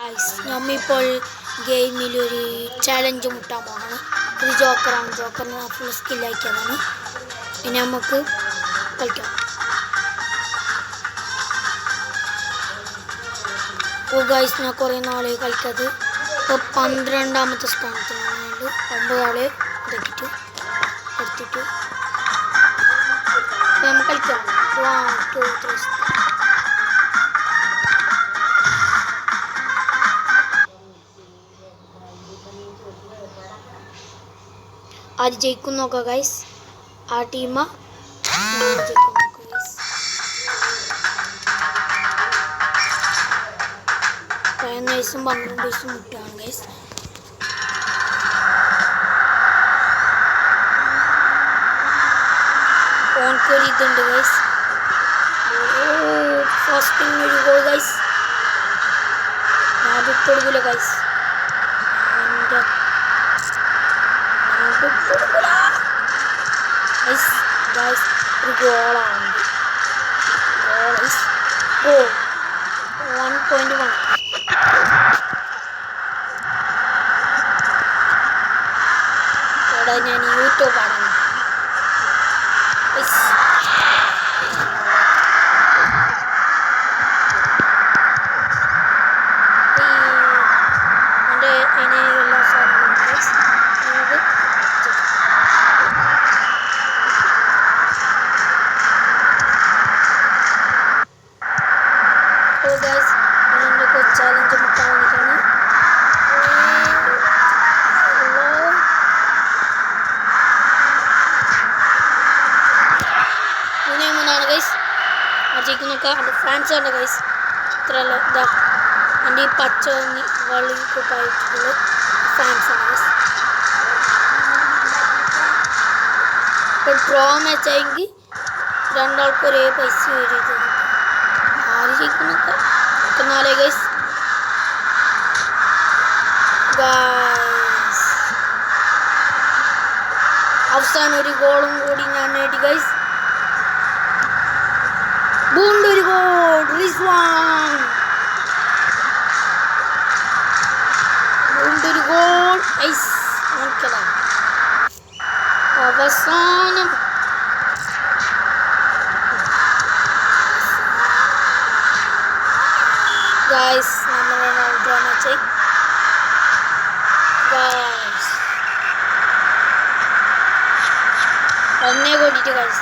നമ്മിപ്പോൾ ഗെയിമിൽ ഒരു ചാലഞ്ച് മുട്ടാൻ പോകണം. ഇത് ജോക്കറാണ്. ജോക്കറിന് ഫുൾ സ്കില്ലാക്കിയതാണ്. ഇനി നമുക്ക് കളിക്കാം. അപ്പോൾ ഗൈസ് ഞാൻ കുറേ നാളെ കളിക്കാത്. ഇപ്പോൾ 12ാമത്തെ സ്ഥാനത്ത് 9 ആളെ ഇതാക്കിയിട്ട് എടുത്തിട്ട് നമുക്ക് കളിക്കാം. 1 2 3 आज जयकुन നോക്കാം ഗൈസ്. ആ ടീം ജയിക്കും നോക്കാം ഗൈസ്. 11 വയസ്സും 12 വയസ്സും മുട്ടാണ് ഗൈസ്. ഓൺക്കൊരു ഇതുണ്ട് ഗൈസ്. ഫസ്റ്റ് ഒരു ഗോൾ ഗൈസ്. ഞാൻ വിട്ടുകൊടുക്കില്ല ഗൈസ്. ഗൈസ് ഒരു ഗോളാണ്. ഗോൾ 1.1. ഇവിടെ ഞാൻ യൂട്യൂബാണ്. എൻ്റെ എല്ലാ സാധനങ്ങളും ഗൈസ് നമുക്ക് ചാലഞ്ച് മുട്ടാൻ വേണ്ടിയിട്ടാണ്. മൂന്നാണ് ഗൈസ്. അജയിക്ക് നോക്കാം. എൻ്റെ ഫാൻസ് ഉണ്ട് ഗൈസ്. ഇത്രയല്ല ഇതാ എൻ്റെ ഈ പച്ച വേൾഡ് കപ്പ് ആയിട്ടുള്ള ഫാൻസാണ് ഗൈസ്. ഇപ്പോൾ ഡ്രോ മാച്ച് ആയെങ്കിൽ രണ്ടാൾക്കും ഒരേ പൈസ വരും. ആര് ജയിക്കുന്നൊക്കെ നാലേ ഗൈസ്. അവസാനം ഒരു ഗോളും കൂടി ഞാൻ നേടി ഗൈസ്. വീണ്ടും ഒരു ഗോൾ. റിസ്വാൻ വീണ്ടും ഒരു ഗോൾ. അവസാനം ഗൈസ് നമ്മളെ ഡ്രോ മാച്ച് ഗൈസ് 1 കൂടിയിട്ട് ഗൈസ്.